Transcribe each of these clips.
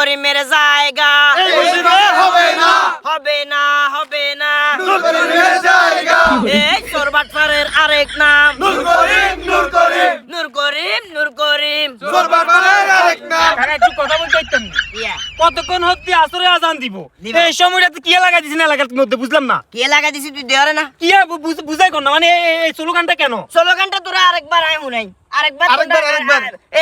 করিমের জায়গা এই মসজিদে হবে না হবে না হবে না নূর করিমের জায়গা এই চোরবাটপাড়ের আরেক নাম নূর করিম নূর করিম নূর করিম নূর করিম জোরবাটপাড়ের আরেক নাম কাকা একটু কথা বলতে চাইতাম ইয়া কতক্ষণ হতে আসরে আজান দিব দিব। এই সময়টাতে কি লাগা দিছেন এলাকার মধ্যে বুঝলাম না কে লাগা দিছি তুই দেওয়ারে না কি বুঝাই কোন না মানে এই স্লোগানটা কেন স্লোগানটা তোরা আরেকবার আয় শুনাই আরেকবার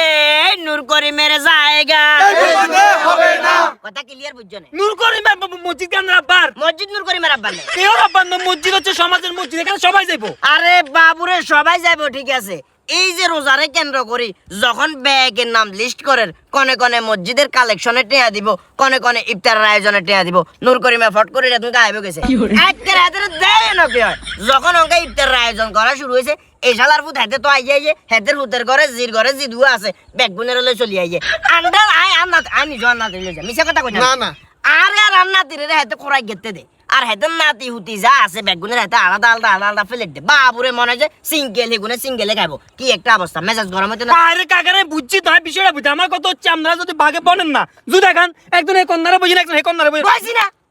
এই নূর করিমের জায়গা এই মসজিদে হবে না কথা ক্লিয়ার বুঝছো না নূর করিম মসজিদ কেন আব্বার মসজিদ নূর করিমের আব্বার না কেউ আব্বার না, মসজিদ হচ্ছে সমাজের মসজিদ এখানে সবাই যাইবো আরে বাবুরে সবাই যাবো ঠিক আছে এই যে রোজারে কেন্দ্র করি যখন ব্যাগের নাম লিস্ট করেন কনে কনে মসজিদের কালেকশনে টেয়া দিব কনে কনে ইফতারের আয়োজনে টেয়া দিব নূর করিমে ফট করে তুমি গায়েব গেছে একের হাতে দেয় না কি হয় যখন ওকে ইফতারের আয়োজন করা শুরু হয়েছে এই শালার ফুট হাতে তো আইয়ে যে হাতের হুতের ঘরে জিদু আছে ব্যাগগুনের লই চলি আইয়ে আন্ডার আই আন্নাত আমি জন না দিলে যা মিছা কথা কই না না আরে আর রান্না তীরে হাতে খোরাই গেতে দে আর হেতেন নাতি হুতি যা আছে ব্যাগগুনের হাতে আলাদা আলাদা আলাদা আলাদা ফেলে দে বাবুরে মনে হয় যে সিঙ্গেল হেগুনে সিঙ্গেলে খাবো কি একটা অবস্থা মেজাজ গরম হতে না আরে কাকারে বুঝছি তো বিষয়টা বুঝছি আমার কথা হচ্ছে আমরা যদি ভাগে বনেন না যদি দেখান একজন এই কন্যারে বুঝি না একজন এই কন্যারে বুঝি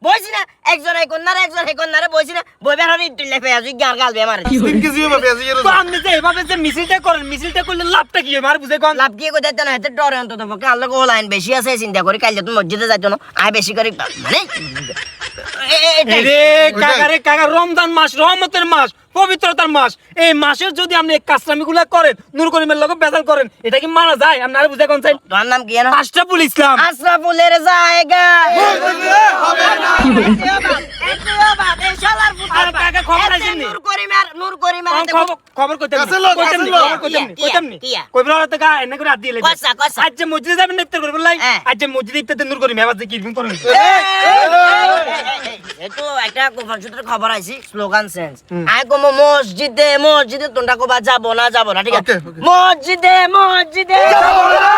বইছি না একজন এই কন্যারে একজন এই কন্যারে বইছি না বই বের হরি তুই লেফে আজই গাল গাল বেমার 3 কেজি হবে পেঁয়াজি এর তো আপনি যে এভাবে যে মিছিলটা করেন মিছিলটা করলে লাভটা কি হয় আর বুঝে কোন লাভ কি কই যাইতে না হেতে ডরে অন্তত পক্ষে আল্লাহ কো লাইন বেশি আছে চিন্তা করি কাল তুমি মসজিদে যাইতো না আয় বেশি করে মানে রে কাকারে কাকা রমজান মাস রহমতের মাস পবিত্রতার মাস এই মাসের যদি আপনি কাজকামিগুলো করেন নূর করিমের লগে বেজাল করেন এটা কি মানা যায় আপনি আর বুঝে কোন চাই তোমার নাম কি জানো আশরাফুল ইসলাম আশরাফুলের জায়গা মসজিদে হবে না আর কাকা খবর আছেন নি নূর করিমের খবর কইতেন কাছে লোক, কাছে লোক। কইতেন নি কইবরা তো গা এনে করে হাত দিয়ে লেগে কসা কসা আজ যে মসজিদে যাবেন ইফতার করবেন লাই হ্যাঁ। আজ যে মসজিদে ইফতার নূর করিম আবার যে কি করেন এতো একটা কনফারেন্সের খবর আইছি স্লোগান সেন্স আই কম মসজিদে মসজিদে তোমরা কবা যাব না ঠিক আছে Okay, okay. মসজিদে যাব না